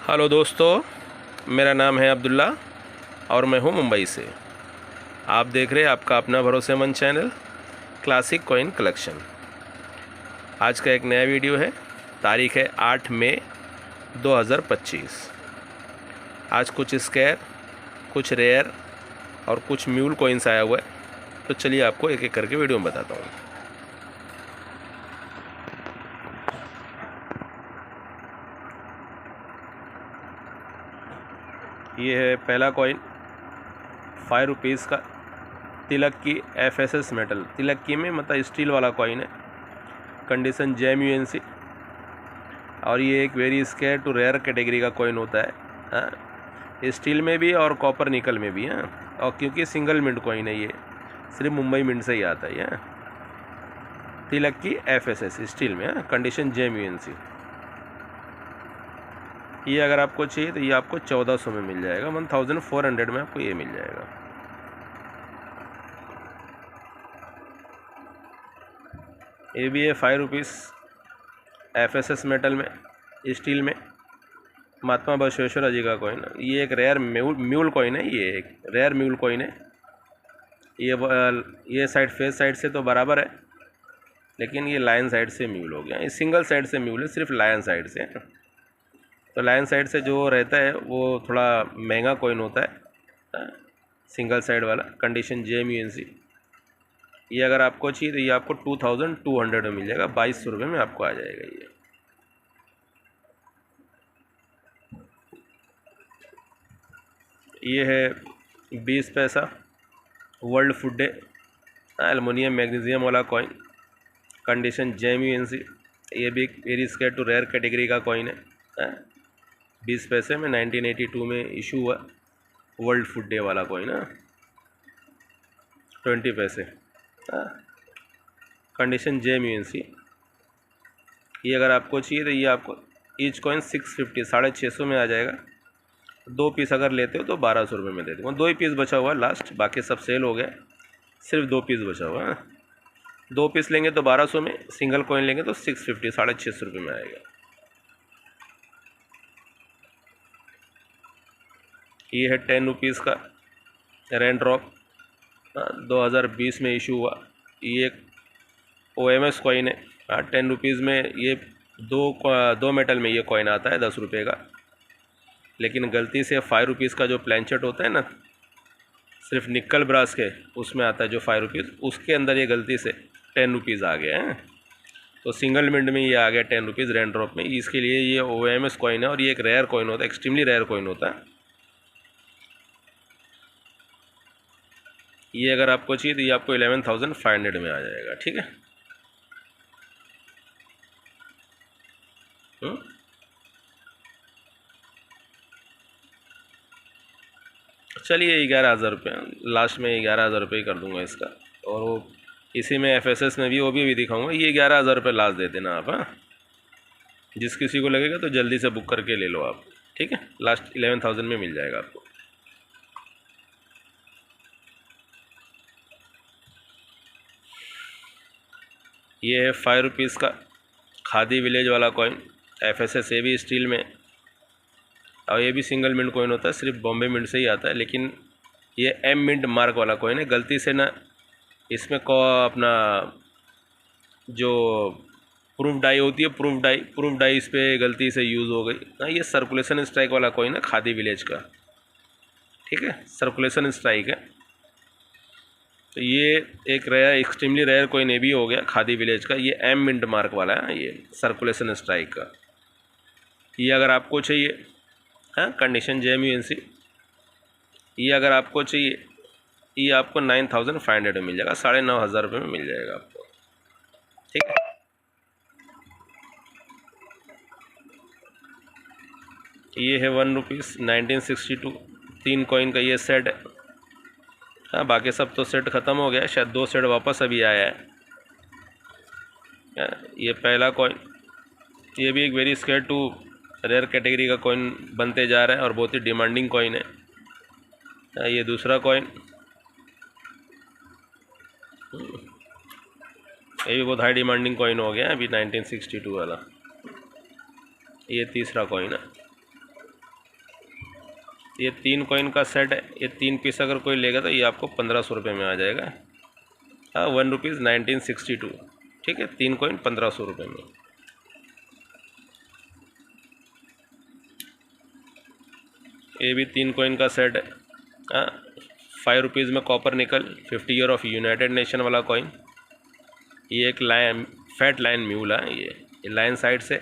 Hello दोस्तों, मेरा नाम है अब्दुल्ला और मैं हूं मुंबई से। आप देख रहे हैं आपका अपना भरोसेमंद चैनल क्लासिक कॉइन कलेक्शन। आज का एक नया वीडियो है। तारीख है 8 मई 2025। आज कुछ स्क्वायर, कुछ रेयर और कुछ म्यूल कॉइन्स आया हुआ है, तो चलिए आपको एक एक करके वीडियो में बताता हूँ। ये है पहला कॉइन 5 रुपीज़ का तिलक की FSS मेटल। तिलक की में मतलब स्टील वाला कॉइन है, कंडीशन JMUNC। और ये एक very scarce to rare category का कॉइन होता है। हाँ, स्टील में भी और कॉपर निकल में भी। हाँ, और क्योंकि सिंगल मिंट कॉइन है, ये सिर्फ मुंबई मिंट से ही आता है। तिलक की FSS स्टील में, कंडीशन JMUNC। ये अगर आपको चाहिए तो ये आपको 1400 में मिल जाएगा, 1400 में आपको ये मिल जाएगा। ये भी है 5 रुपीज़ FSS मेटल में, स्टील में, महात्मा बसवेश्वर जी का कॉइन। ये एक रेयर म्यूल कॉइन है। ये एक रेयर म्यूल कॉइन है। ये साइड फेस साइड से तो बराबर है, लेकिन ये लायन साइड से म्यूल हो गया। ये सिंगल साइड से म्यूल है, सिर्फ लायन साइड से। तो लायन साइड से जो रहता है वो थोड़ा महंगा कॉइन होता है, सिंगल साइड वाला, कंडीशन JMUNC। ये अगर आपको चाहिए तो ये आपको 2200 में मिल जाएगा, 2200 रुपये में आपको आ जाएगा। ये है 20 पैसा world food day aluminium magnesium वाला कॉइन, कंडीशन JMUNC। ये भी एक very scarce to rare category का कॉइन है। 20 पैसे में 1982 में इशू हुआ वर्ल्ड फूड डे वाला कॉइन। 20 पैसे, कंडीशन JMUNC। ये अगर आपको चाहिए तो ये आपको ईच कॉइन 650 650 में आ जाएगा। 2 पीस अगर लेते हो तो 1200 रुपये में दे दूँगा। 2 ही पीस बचा हुआ है लास्ट, बाकी सब सेल हो गया, सिर्फ 2 पीस बचा हुआ है। 2 पीस लेंगे तो 1200 में, सिंगल कॉइन लेंगे तो 650 650 रुपये में आएगा। ये है 10 रुपीज़ का रेन ड्रॉप, 2020 में इशू हुआ। ये एक OMS कॉइन है। 10 रुपीज़ में ये दो मेटल में ये कॉइन आता है 10 रुपये का, लेकिन गलती से 5 रुपीज़ का जो प्लानचेट होता है ना, सिर्फ निकल ब्रास के, उसमें आता है जो 5 रुपीज़, उसके अंदर ये गलती से 10 रुपीज़ आ गया है। तो सिंगल मिंट में ये आ गया 10 रुपीज़ रेन ड्रॉप में। इसके लिए ये OMS कॉइन है और ये एक रेयर कॉइन होता है, एक्सट्रीमली रेयर कॉइन होता है। ये अगर आपको चाहिए तो ये आपको 11,500 में आ जाएगा। ठीक है। चलिए 11,000 रुपये, लास्ट में 11,000 रुपये कर दूंगा इसका। और वो इसी में FSS में भी वो भी दिखाऊंगा। ये 11,000 रुपये लास्ट दे देना आप। हाँ, जिस किसी को लगेगा तो जल्दी से बुक करके ले लो आप। ठीक है, लास्ट 11,000 में मिल जाएगा आपको। ये है 5 रुपीज़ का खादी विलेज वाला कॉइन, FSS। ये भी स्टील में, और ये भी सिंगल मिंट कॉइन होता है, सिर्फ बॉम्बे मिंट से ही आता है। लेकिन ये M मिंट मार्क वाला कॉइन है। गलती से ना इसमें अपना जो प्रूफ डाई होती है, प्रूफ डाई इस पर गलती से यूज़ हो गई ना। ये सर्कुलेशन स्ट्राइक वाला कॉइन है खादी विलेज का। ठीक है, सर्कुलेशन स्ट्राइक है। तो ये एक रेयर, एक्सट्रीमली रेयर कॉइन ये भी हो गया खादी विलेज का। ये M मिंट मार्क वाला है, ये सर्कुलेशन स्ट्राइक का। ये अगर आपको चाहिए, हाँ, कंडीशन JMUNC। ये अगर आपको चाहिए ये आपको 9,500 में मिल जाएगा, 9,500 रुपये में मिल जाएगा आपको। ठीक है। ये है 1 रुपीज़ 1962 3 कॉइन का ये सेट है। हाँ, बाकी सब तो सेट ख़त्म हो गया है, शायद 2 सेट वापस अभी आया है। ये पहला कॉइन, ये भी एक very scarce to rare category का कॉइन बनते जा रहा है और बहुत ही डिमांडिंग कॉइन है। ये दूसरा कॉइन, ये भी बहुत हाई डिमांडिंग कॉइन हो गया अभी 1962 वाला। ये तीसरा कॉइन है। ये 3 कॉइन का सेट है, ये 3 पीस अगर कोई लेगा तो ये आपको 1500 रुपये में आ जाएगा। हाँ, ₹1 1962, ठीक है, 3 कॉइन 1500 रुपये में। ये भी 3 कॉइन का सेट है। हाँ, ₹5 में copper nickel 50 year of United nation वाला कॉइन। ये एक लाइन, फैट लाइन म्यूल है, ये लाइन साइड से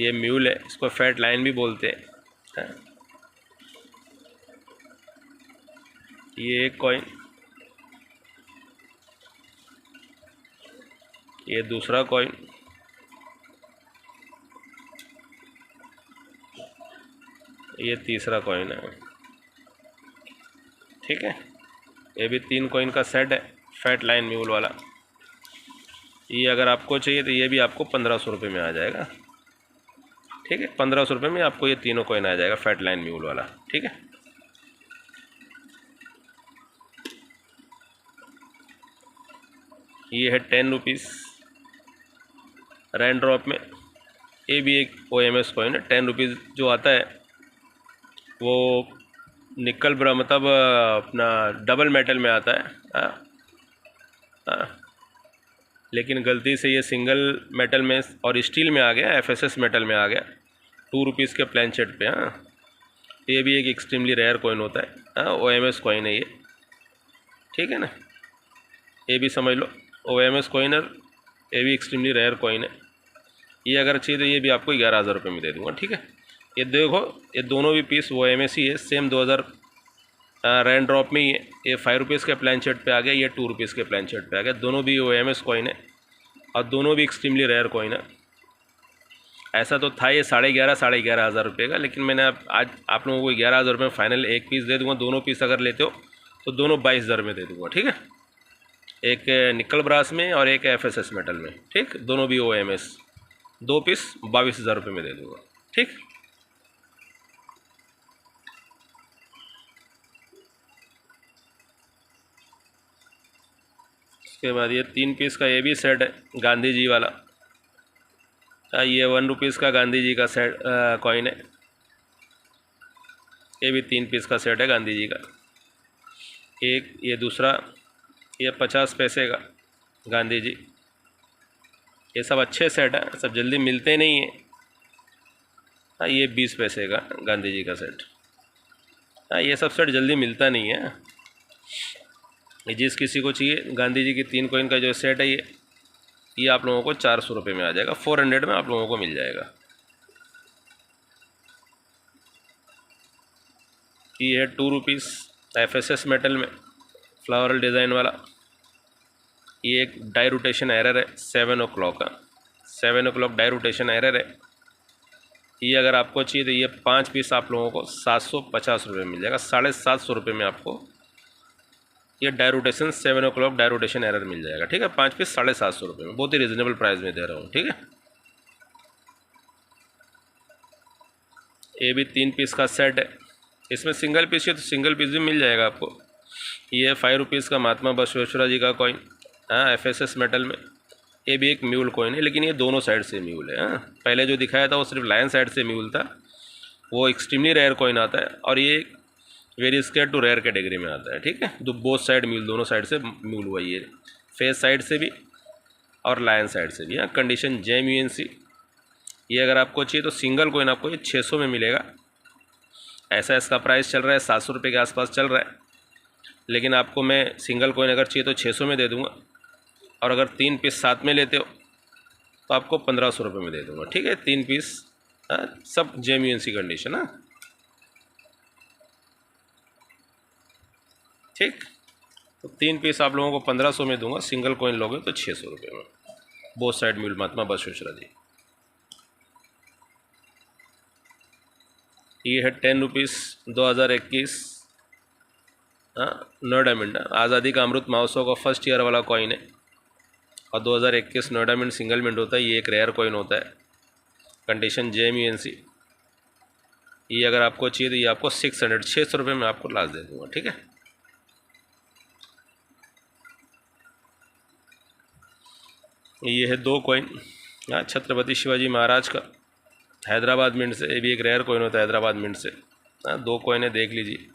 ये म्यूल है, इसको फैट लाइन भी बोलते हैं। हाँ, ये एक कॉइन, ये दूसरा कॉइन, ये तीसरा कॉइन है, ठीक है। ये भी 3 कॉइन का सेट है, फैट लाइन म्यूल वाला। ये अगर आपको चाहिए तो ये भी आपको 1500 रुपये में आ जाएगा, ठीक है। 1500 रुपये में आपको ये तीनों कॉइन आ जाएगा, फैट लाइन म्यूल वाला, ठीक है। ये है 10 रुपीज़ रेन ड्रॉप में। ये भी एक OMS कॉइन है। 10 रुपीज़ जो आता है वो निकल मतलब अपना डबल मेटल में आता है। हाँ, लेकिन गलती से ये सिंगल मेटल में और स्टील में आ गया, FSS मेटल में आ गया 2 रुपीज़ के प्लेनचेट पे। हाँ, ये भी एक एक्सट्रीमली रेयर कॉइन होता है। हाँ, OMS कॉइन है ये, ठीक है ना। ये भी समझ लो OMS कॉइन है, ये भी एक्सट्रीमली रेयर कॉइन है। ये अगर चाहिए तो ये भी आपको 11,000 रुपये में दे दूँगा, ठीक है। ये देखो, ये दोनों भी पीस OMS ही है, सेम 2000 रेन ड्रॉप में ही है। ये 5 रुपीज़ के प्लेनचेट पे आ गया, ये 2 रुपीज़ के प्लेनचेट पे आ गया। दोनों भी OMS कॉइन है और दोनों भी एक्सट्रीमली रेयर कॉइन है। ऐसा तो था ये 11,500 रुपये का, लेकिन मैंने आज आप लोगों को 11,000 रुपये में फाइनल एक पीस दे दूँगा। दोनों पीस अगर लेते हो तो दोनों 22,000 में दे दूँगा, ठीक है। एक निकल ब्रास में और एक FSS मेटल में, ठीक, दोनों भी OMS। 2 पीस 22,000 रुपये में दे दूँगा, ठीक। उसके बाद ये 3 पीस का ये भी सेट है, गांधी जी वाला। ये 1 रुपीज़ का गांधी जी का सेट कॉइन है। ये भी 3 पीस का सेट है गांधी जी का। एक ये दूसरा, ये 50 पैसे का गांधी जी। ये सब अच्छे सेट है, सब जल्दी मिलते नहीं हैं। हाँ, ये 20 पैसे का गांधी जी का सेट। हाँ, ये सब सेट जल्दी मिलता नहीं है। ये जिस किसी को चाहिए गांधी जी की 3 कॉइन का जो सेट है, ये आप लोगों को 400 रुपये में आ जाएगा, 400 में आप लोगों को मिल जाएगा। ये है 2 रुपीज़ FSS मेटल में, फ्लावरल डिज़ाइन वाला। ये एक डाई रोटेशन एरर है 7 o'clock का, 7 o'clock डाई रोटेशन एरर है। ये अगर आपको चाहिए तो ये 5 पीस आप लोगों को 750 रुपये में मिल जाएगा। 750 रुपये में आपको ये die rotation 7 o'clock die rotation error मिल जाएगा, ठीक है। 5 पीस 750 रुपये में, बहुत ही रिजनेबल प्राइस में दे रहा हूँ, ठीक है। ये भी 3 पीस का सेट है। इसमें सिंगल पीस है तो सिंगल पीस भी मिल जाएगा आपको। ये 5 रुपीज़ का महात्मा बसवेश्वरा जी का कॉइन, हाँ, FSS मेटल में। ये भी एक म्यूल कॉइन है, लेकिन ये दोनों साइड से म्यूल है। हाँ, पहले जो दिखाया था वो सिर्फ लाइन साइड से म्यूल था, वो एक्सट्रीमली रेयर कॉइन आता है। और ये very scarce to rare category में आता है, ठीक है। तो बोथ साइड म्यूल, दोनों साइड से म्यूल हुआ, ये फेस साइड से भी और लाइन साइड से भी। हाँ, कंडीशन JMUNC। ये अगर आपको चाहिए तो सिंगल कॉइन आपको ये 600 में मिलेगा। ऐसा इसका प्राइस चल रहा है 700 रुपये के आसपास चल रहा है, लेकिन आपको मैं सिंगल कॉइन अगर चाहिए तो 600 में दे दूँगा, और अगर 3 पीस साथ में लेते हो तो आपको 1500 रुपये में दे दूँगा, ठीक है। 3 पीस, हाँ, सब JMUNC कंडीशन। हाँ, ठीक। तो 3 पीस आप लोगों को 1500 में दूंगा, सिंगल कॉइन लोगे तो 600 रुपये में। बोथ साइड म्यूल महात्मा बसवेश्वरा जी। ये है 10 रुपीज़ 2021, हाँ, नोएडा मिंट, आज़ादी का अमृत महोत्सव का फर्स्ट ईयर वाला कॉइन है। और 2021 नोएडा मिंट सिंगल मिंट होता है। ये एक रेयर कॉइन होता है, कंडीशन JMUNC। ये अगर आपको चाहिए तो ये आपको 600 रुपये में आपको लास्ट दे दूँगा, ठीक है। ये है 2 कॉइन, हाँ, छत्रपति शिवाजी महाराज का, हैदराबाद मिंट से। ये भी एक रेयर कॉइन होता है हैदराबाद मिंट से। हाँ, 2 कॉइन है, देख लीजिए।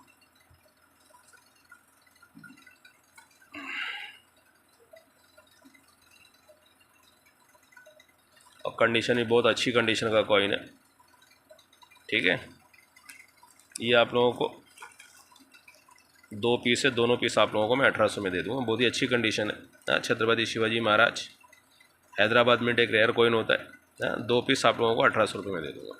और कंडीशन भी बहुत अच्छी कंडीशन का कॉइन है, ठीक है। ये आप लोगों को 2 पीस है, दोनों पीस आप लोगों को मैं 1800 में दे दूँगा। बहुत ही अच्छी कंडीशन है। हाँ, छत्रपति शिवाजी महाराज हैदराबाद में एक रेयर कॉइन होता है। हाँ, 2 पीस आप लोगों को 1800 रुपये में दे दूँगा।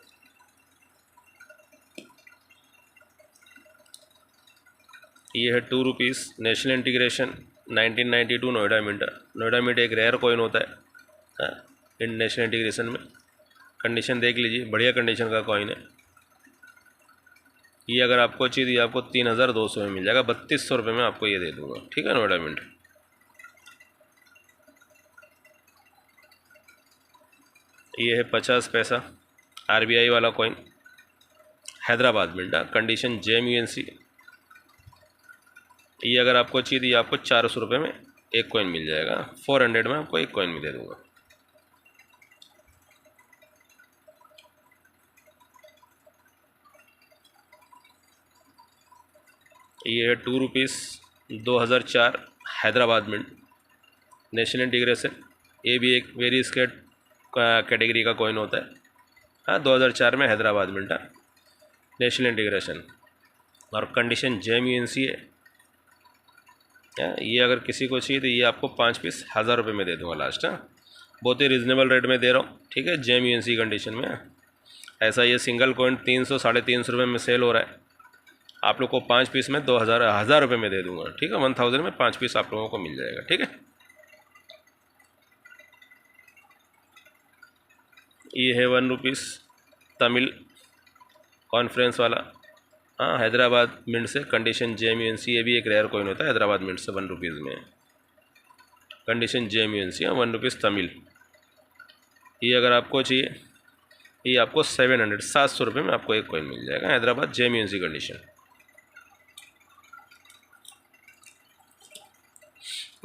ये है 2 rupees national integration 1992 Noida mint. Noida mint एक रेयर कॉइन होता है। हाँ, इन नेशनल इंटीग्रेशन में कंडीशन देख लीजिए, बढ़िया कंडीशन का कॉइन है। ये अगर आपको चाहिए ये आपको 3200 में मिल जाएगा। 3200 रुपये में आपको ये दे दूँगा, ठीक है। नोएडा मिंट। ये है 50 पैसा RBI वाला coin, Hyderabad mint, condition JMUNC। ये अगर आपको चाहिए ये आपको 400 रुपये में एक कॉइन मिल जाएगा। 400 में आपको एक कॉइन भी दे दूँगा। ये है 2 rupees 2004 Hyderabad mint national integration. ये भी एक वेरी स्केट कैटेगरी का कॉइन होता है। हाँ, 2004 में हैदराबाद मिंट नेशनल इंटीग्रेशन, और कंडीशन JMUNC है। ये अगर किसी को चाहिए तो ये आपको 5 पीस 1000 रुपये में दे दूँगा लास्ट। हाँ, बहुत ही रिजनेबल रेट में दे रहा हूँ, ठीक है। JMUNC कंडीशन में ऐसा ये सिंगल कॉइन 300 350 रुपये में सेल हो रहा है। आप लोग को 5 पीस में 1000 रुपये में दे दूँगा, ठीक है। 1000 में 5 पीस आप लोगों को मिल जाएगा, ठीक है। ये है 1 रुपीज़ तमिल कॉन्फ्रेंस वाला। हाँ, हैदराबाद मिंट से, कंडीशन JMUNC। ये भी एक रेयर कॉइन होता है हैदराबाद मिंट से। 1 रुपीज़ में कंडीशन JMUNC। 1 रुपीज़ तमिल। ये अगर आपको चाहिए ये आपको 700 रुपये में आपको एक कॉइन मिल जाएगा, हैदराबाद JMUNC कंडीशन।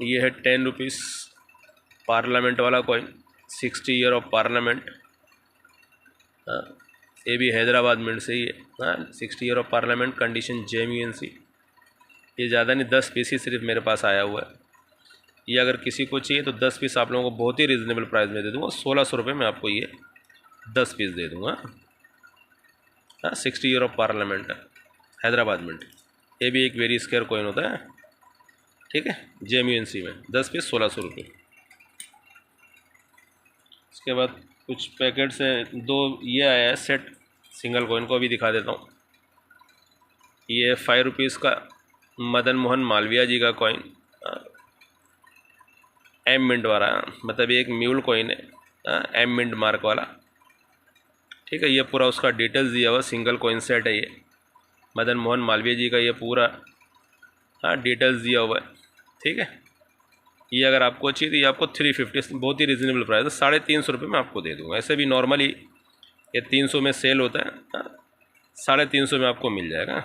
ये है 10 रुपीज़ पार्लियामेंट वाला कॉइन, 60 ईयर ऑफ पार्लियामेंट। हाँ, ये भी हैदराबाद मिंट से ही है। हाँ, 60 year of parliament, condition JMUNC। ये ज़्यादा नहीं, 10 पीस ही सिर्फ मेरे पास आया हुआ है। ये अगर किसी को चाहिए तो 10 पीस आप लोगों को बहुत ही रिजनेबल प्राइस में दे दूँगा। 1600 रुपये में आपको ये 10 पीस दे दूँगा। हाँ, 60 year of parliament Hyderabad mint. ये भी एक वेरी स्केयर कॉइन होता है, ठीक है। JMUNC में 10 पीस 1600 रुपये। इसके बाद कुछ पैकेट्स हैं, 2 ये आया है सेट सिंगल कॉइन को भी दिखा देता हूँ। ये 5 रुपीज़ का मदन मोहन मालवीय जी का कॉइन, M मिंट वाला, मतलब एक म्यूल कॉइन है, M मिंट मार्क वाला, ठीक है। ये पूरा उसका डिटेल्स दिया हुआ सिंगल कॉइन सेट है। ये मदन मोहन मालवीय जी का ये पूरा डिटेल्स दिया हुआ है, ठीक है। ये अगर आपको चाहिए तो ये आपको 350, बहुत ही रिजनेबल प्राइस है। 350 रुपये में आपको दे दूँगा। ऐसे भी नॉर्मली ये 300 में सेल होता है, 350 में आपको मिल जाएगा।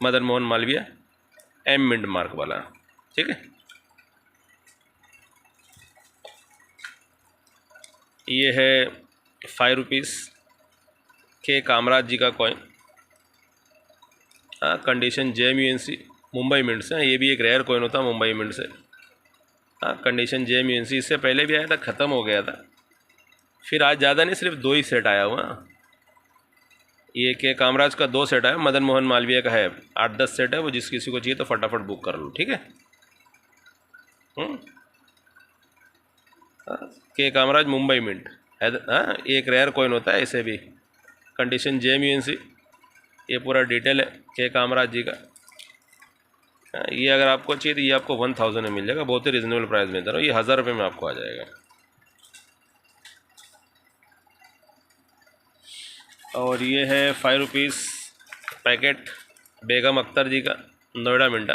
Madan Mohan Malaviya M mint mark वाला, ठीक है। ये है 5 रुपीज़ के कामराज जी का coin, condition JMUNC Mumbai mint से। ये भी एक रेयर कॉइन होता है मुंबई मिंट से। Condition JMUNC। इससे पहले भी आया था, ख़त्म हो गया था, फिर आज ज़्यादा नहीं, सिर्फ 2 ही सेट आया हुआ। ये के कामराज का 2 सेट है, मदन मोहन मालवीय का है 8-10 सेट है। वो जिस किसी को चाहिए तो फटाफट बुक कर लो, ठीक है। के कामराज मुंबई मिंट है। एक रेयर कॉइन होता है, इसे भी कंडीशन JMUNC। ये पूरा डिटेल है के कामराज जी का। ये अगर आपको चाहिए तो ये आपको 1000 में मिल जाएगा। बहुत ही रिजनेबल प्राइस में दे रहा हूँ। ये 1000 रुपये में आपको आ जाएगा। और ये है 5 रुपीज़ पैकेट बेगम अख्तर जी का नोएडा मिंट।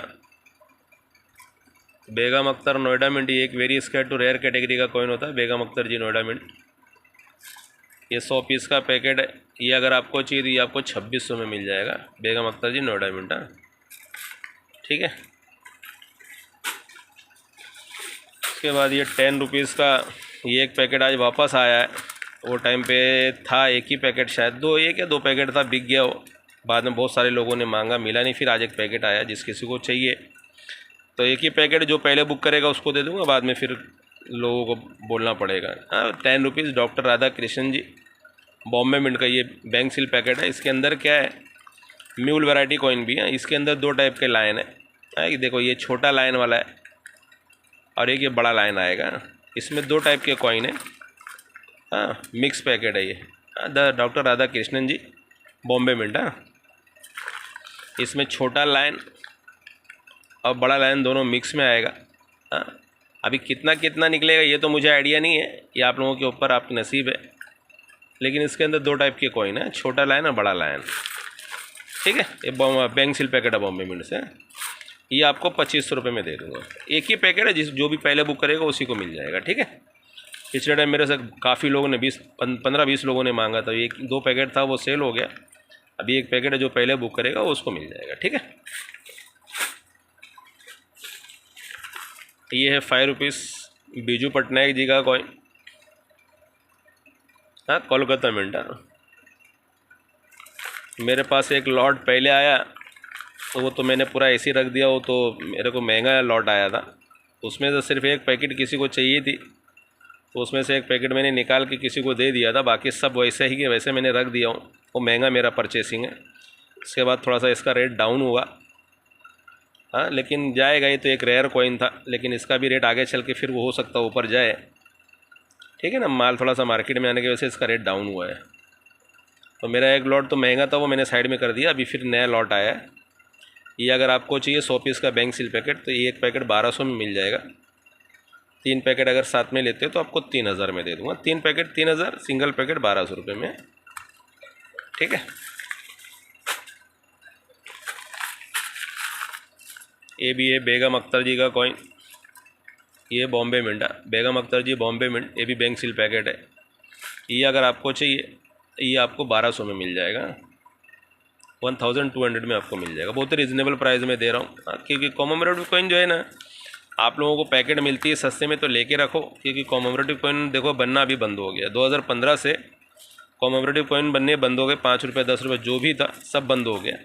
बेगम अख्तर नोएडा मिंट ये एक very scarce to rare category का कॉइन होता है। बेगम अख्तर जी नोएडा मिंट, ये 100 पीस का पैकेट है। ये अगर आपको चाहिए तो ये आपको 2600 में मिल जाएगा। बेगम अख्तर जी नोएडा मिंट, ठीक है। उसके बाद ये 10 रुपीज़ का ये एक पैकेट आज वापस आया है। वो टाइम पे था एक ही पैकेट, शायद 2 पैकेट था, बिक गया वो। बाद में बहुत सारे लोगों ने मांगा, मिला नहीं, फिर आज एक पैकेट आया। जिस किसी को चाहिए तो एक ही पैकेट जो पहले बुक करेगा उसको दे दूँगा, बाद में फिर लोगों को बोलना पड़ेगा। हाँ, 10 rupees doctor Radhakrishnan ji Bombay mint का ये बैंक सील पैकेट है। इसके अंदर क्या है, म्यूल वैरायटी कॉइन भी है। इसके अंदर 2 टाइप के लाइन है। हाँ, देखो ये छोटा लाइन वाला है और एक ये बड़ा लाइन आएगा। इसमें 2 टाइप के कॉइन है। हाँ, मिक्स पैकेट है ये। The doctor Radhakrishnan ji Bombay mint. हाँ, इसमें छोटा लाइन और बड़ा लाइन दोनों मिक्स में आएगा। हाँ, अभी कितना कितना निकलेगा ये तो मुझे आइडिया नहीं है, ये आप लोगों के ऊपर, आपकी नसीब है। लेकिन इसके अंदर 2 टाइप के कॉइन है, छोटा लाइन और बड़ा लाइन। ठीक है, ये बैंक सील पैकेट है बॉम्बे मिंट से। ये आपको 2500 रुपये में दे दूँगा। एक ही पैकेट है, जो भी पहले बुक करेगा उसी को मिल जाएगा। ठीक है, पिछले टाइम मेरे से काफ़ी लोगों ने 15-20 लोगों ने मांगा था, एक 2 पैकेट था वो सेल हो गया। अभी एक पैकेट है, जो पहले बुक करेगा वो उसको मिल जाएगा। ठीक है, ये है 5 रुपीज़ बीजू पटनायक जी का कॉइन। हाँ, कोलकाता मिंट। मेरे पास एक लॉट पहले आया तो वो तो मैंने पूरा ऐसे ही रख दिया, वो तो मेरे को महंगा लॉट आया था। उसमें से सिर्फ एक पैकेट किसी को चाहिए थी, तो उसमें से एक पैकेट मैंने निकाल के किसी को दे दिया था। बाकी सब वैसे ही के वैसे मैंने रख दिया हूँ। वो महंगा मेरा परचेसिंग है। इसके बाद थोड़ा सा इसका रेट डाउन हुआ। हाँ, लेकिन जाएगा, ये तो एक रेयर कॉइन था, लेकिन इसका भी रेट आगे चल के फिर वो हो सकता है ऊपर जाए। ठीक है ना, माल थोड़ा सा मार्केट में आने की वजह से इसका रेट डाउन हुआ है। तो मेरा एक लॉट तो महंगा था, वो मैंने साइड में कर दिया। अभी फिर नया लॉट आया है। ये अगर आपको चाहिए 100 पीस का बैंक सील पैकेट, तो ये एक पैकेट 1200 में मिल जाएगा। 3 पैकेट अगर साथ में लेते हो तो आपको 3000 में दे दूँगा। 3 पैकेट 3000, सिंगल पैकेट 1200 रुपये में। ठीक है, ये भी है बेगम अख्तर जी का कॉइन। ये बॉम्बे मिंट है, बेगम अख्तर जी बॉम्बे मिंट। ये भी बैंक सील पैकेट है। ये अगर आपको चाहिए ये आपको 1200 में मिल जाएगा। 1200 में आपको मिल जाएगा। बहुत ही रिजनेबल प्राइस में दे रहा हूँ। क्योंकि कॉमेमोरेटिव कॉइन जो है ना, आप लोगों को पैकेट मिलती है सस्ते में तो लेके रखो। क्योंकि कॉमेमोरेटिव कॉइन देखो बनना अभी बंद हो गया। 2015 से कॉमेमोरेटिव कॉइन बनने बंद हो गए। 5 रुपये 10 रुपये जो भी था सब बंद हो गया।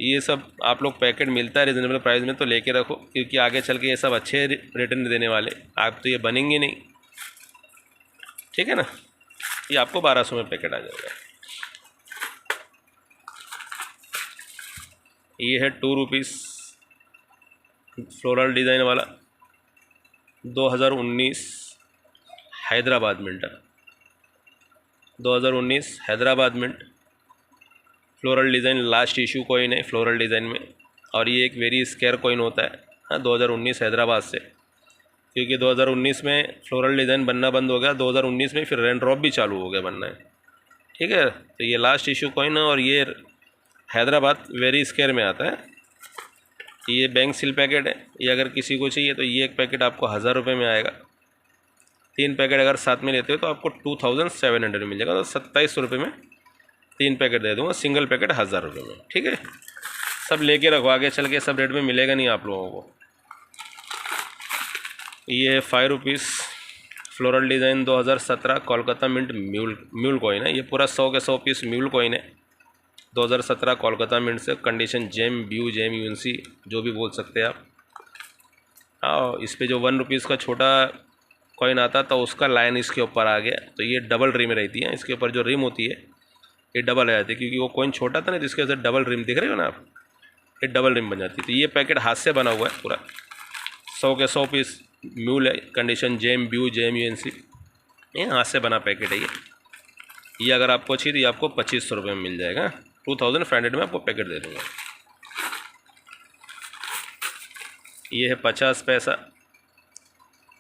ये सब आप लोग पैकेट मिलता है रिजनेबल प्राइस में तो लेके रखो, क्योंकि आगे चल के ये सब अच्छे रिटर्न देने वाले। आप तो ये बनेंगे नहीं। ठीक है ना, ये आपको 1200 में पैकेट आ जाएगा। ये है 2 रुपीज़ फ्लोरल डिज़ाइन वाला 2019 Hyderabad mint. 2019 Hyderabad mint floral design last issue coin है फ्लोरल डिज़ाइन में। और ये एक वेरी स्केयर कॉइन होता है। हाँ, 2019 हैदराबाद से। क्योंकि 2019 में फ्लोरल डिज़ाइन बनना बंद हो गया। 2019 में फिर रेन ड्रॉप भी चालू हो गया बनना है। ठीक है, तो ये लास्ट इशू कॉइन है और ये हैदराबाद वेरी स्केयर में आता है। ये बैंक सील पैकेट है। ये अगर किसी को चाहिए तो ये एक पैकेट आपको 1000 रुपये में आएगा। 3 पैकेट अगर साथ में लेते हो तो आपको 2700 मिल जाएगा। तो 2700 रुपये में 3 पैकेट दे दूँगा, सिंगल पैकेट 1000 रुपये में। ठीक है, सब लेके रखो, आगे चल के सब रेट में मिलेगा नहीं आप लोगों को। ये 5 rupees floral design 2017 Kolkata mint mule coin है। ये पूरा 100 के 100 पीस म्यूल कॉइन है। 2017 कोलकाता मिंट से। कंडीशन जेम ब्यू जेम यूएनसी जो भी बोल सकते हैं आप। हाँ, इस पे जो 1 रुपीज़ का छोटा कॉइन आता था उसका लाइन इसके ऊपर आ गया। तो ये डबल रिम रहती है। इसके ऊपर जो रिम होती है ये डबल आ जाती है, क्योंकि वो कॉइन छोटा था ना, जिसके वजह से डबल रिम दिख रहे हो ना आप, ये डबल रिम बन जाती है। तो ये पैकेट हाथ से बना हुआ है पूरा। 100 के 100 पीस म्यूल है। कंडीशन जेम ब्यू जेम यूएनसी, ये हाथ से बना पैकेट है ये अगर आपको चाहिए तो ये आपको 2500 रुपये में मिल जाएगा। 2500 में आपको पैकेट दे दूँगा। ये है 50 पैसा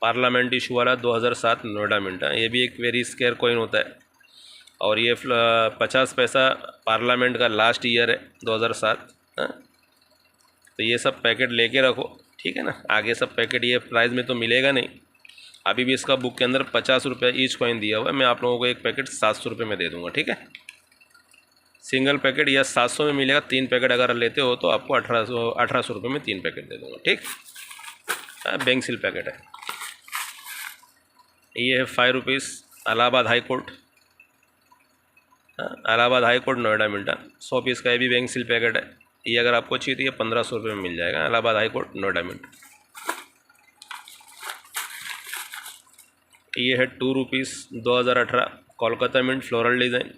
पार्लियामेंट इशू वाला 2007 नोएडा मिंट है। ये भी एक वेरी स्केयर कॉइन होता है। और ये 50 पैसा पार्लियामेंट का लास्ट ईयर है 2007। हाँ, तो ये सब पैकेट लेके रखो। ठीक है ना, आगे सब पैकेट ये प्राइस में तो मिलेगा नहीं। अभी भी इसका बुक के अंदर 50 रुपये ईच कॉइन दिया हुआ है। मैं आप लोगों को एक पैकेट 700 रुपये में दे दूँगा। ठीक है, सिंगल पैकेट या 700 में मिलेगा। 3 पैकेट अगर लेते हो तो आपको 1800 रुपये में 3 पैकेट दे दूँगा। ठीक, हाँ, बैंक सील पैकेट है। ये है 5 rupees Allahabad high court Allahabad high court Noida मिंटा 100 पीस का ये भी बैंक सील पैकेट है। ये अगर आपको चाहिए तो ये 1500 रुपये में मिल जाएगा, Allahabad high court Noida mint. ये है 2 rupees 2018 Kolkata mint floral design.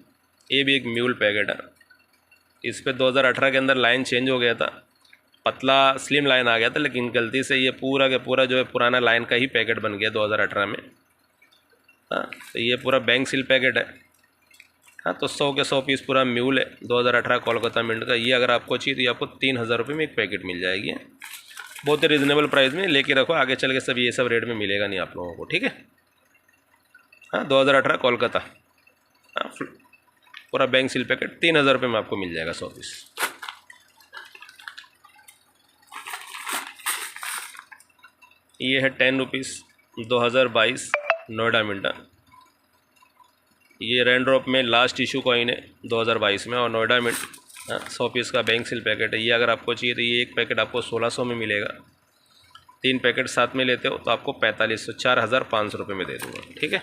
ये भी एक म्यूल पैकेट है। इस पर 2018 के अंदर लाइन चेंज हो गया था, पतला स्लिम लाइन आ गया था, लेकिन गलती से ये पूरा के पूरा जो है पुराना लाइन का ही पैकेट बन गया 2018 में। हाँ, तो ये पूरा बैंक सील पैकेट है। हाँ, तो 100 के 100 पीस पूरा म्यूल है 2018 कोलकाता मिंट का। ये अगर आपको चाहिए तो ये आपको 3000 रुपये में एक पैकेट मिल जाएगी। बहुत ही रिजनेबल प्राइस में लेके रखो, आगे चल के सब ये सब रेट में मिलेगा नहीं आप लोगों को, ठीक है। हाँ, 2018 कोलकाता, हाँ, पूरा बैंक सील पैकेट 3000 रुपये में आपको मिल जाएगा 100 पीस। ये है 10 रुपीज़ 2022 नोएडा मिंटा। ये रेनड्रॉप में लास्ट इशू कॉइन है 2022 में और नोएडा मिंट। 100 पीस का बैंक सील पैकेट है। ये अगर आपको चाहिए तो ये एक पैकेट आपको 1600 में मिलेगा। 3 पैकेट साथ में लेते हो तो आपको 4500 4500 रुपये में दे दूँगा, ठीक है।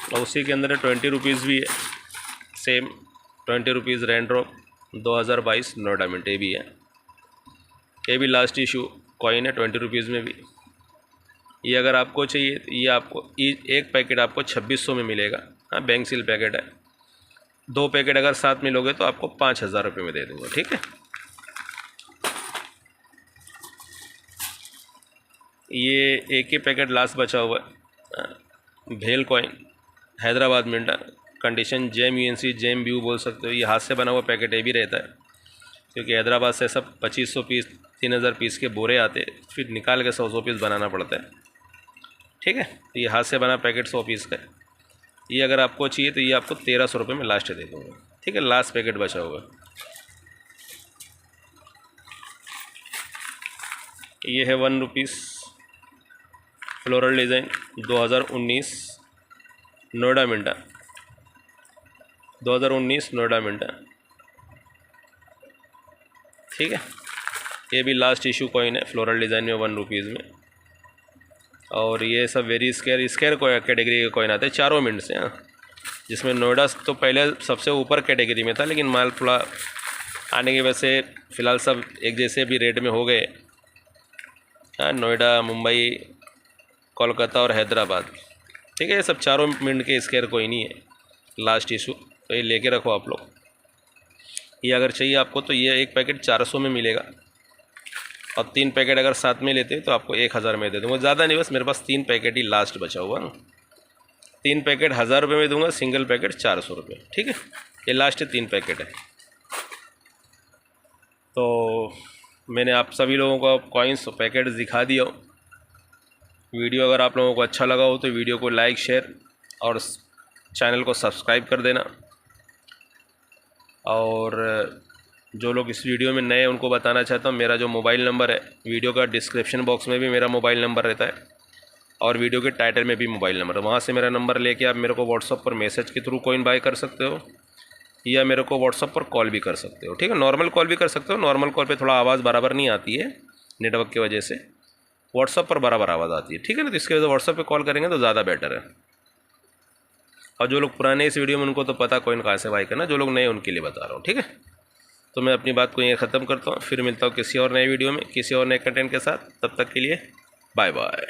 और उसी के अंदर 20 रुपीज़ भी है, same 20 rupees raindrop 2022 Noida mint. ये भी है, ये भी लास्ट इशू कॉइन है 20 रुपीज़ में भी। ये अगर आपको चाहिए तो ये आपको एक पैकेट आपको 2600 में मिलेगा। हाँ, बैंक सील पैकेट है। 2 पैकेट अगर साथ में लोगे तो आपको 5000 रुपये में दे दूँगा, ठीक है। ये एक ही पैकेट लास्ट बचा हुआ है, भेल कॉइन हैदराबाद मिंटा condition gem UNC gem BU बोल सकते हो। ये हाथ से बना हुआ पैकेट ये भी रहता है, क्योंकि हैदराबाद से सब 2500 पीस 3000 पीस के बोरे आते, फिर निकाल के 100 पीस बनाना पड़ता है, ठीक है। तो ये हाथ से बना पैकेट 100 पीस का है। ये अगर आपको चाहिए तो ये आपको 1300 रुपये में लास्ट दे दूँगा, ठीक है। लास्ट पैकेट बचा हुआ। ये है 1 rupees floral design 2019 Noida मिंटा, 2019 Noida मिंटा, ठीक है। ये भी लास्ट इशू कॉइन है फ्लोरल डिज़ाइन में 1 रुपीज़ में। और ये सब वेरी स्केयर कैटेगरी के कॉइन आते हैं चारों मिनट से। हाँ, जिसमें नोएडा तो पहले सबसे ऊपर कैटेगरी में था, लेकिन माल थोड़ा आने की वजह से फ़िलहाल सब एक जैसे भी रेट में हो गए। हाँ, नोएडा, मुंबई, कोलकाता और हैदराबाद, ठीक है। ये सब चारों मिनट के स्केयर कॉइन ही है लास्ट इशू, तो ये लेके रखो आप लोग। ये अगर चाहिए आपको तो ये एक पैकेट 400 में मिलेगा, और 3 पैकेट अगर साथ में लेते हैं तो आपको 1000 में दे दूँगा। ज़्यादा नहीं, बस मेरे पास 3 पैकेट ही लास्ट बचा हुआ ना। 3 पैकेट 1000 रुपये में दूंगा, सिंगल पैकेट 400 रुपये, ठीक है। ये लास्ट 3 पैकेट है। तो मैंने आप सभी लोगों को कॉइन्स पैकेट दिखा दिया। वीडियो अगर आप लोगों को अच्छा लगा हो तो वीडियो को लाइक शेयर और चैनल को सब्सक्राइब कर देना। और जो लोग इस वीडियो में नए उनको बताना चाहता हूँ, मेरा जो मोबाइल नंबर है वीडियो का डिस्क्रिप्शन बॉक्स में भी मेरा मोबाइल नंबर रहता है, और वीडियो के टाइटल में भी मोबाइल नंबर है। वहाँ से मेरा नंबर लेके आप मेरे को व्हाट्सअप पर मैसेज के थ्रू कॉइन बाय कर सकते हो, या मेरे को व्हाट्सअप पर कॉल भी कर सकते हो, ठीक है। नॉर्मल कॉल भी कर सकते हो। नॉर्मल कॉल पे थोड़ा आवाज़ बराबर नहीं आती है नेटवर्क की वजह से, व्हाट्सअप पर बराबर आवाज़ आती है, ठीक है ना। तो इसके वजह से व्हाट्सअप पर कॉल करेंगे तो ज़्यादा बेटर है। और जो लोग पुराने इस वीडियो में उनको तो पता कॉइन कहाँ से बाय करना, जो लोग नए उनके लिए बता रहा हूँ, ठीक है। तो मैं अपनी बात को यहीं ख़त्म करता हूँ, फिर मिलता हूँ किसी और नए वीडियो में किसी और नए कंटेंट के साथ। तब तक के लिए बाय बाय।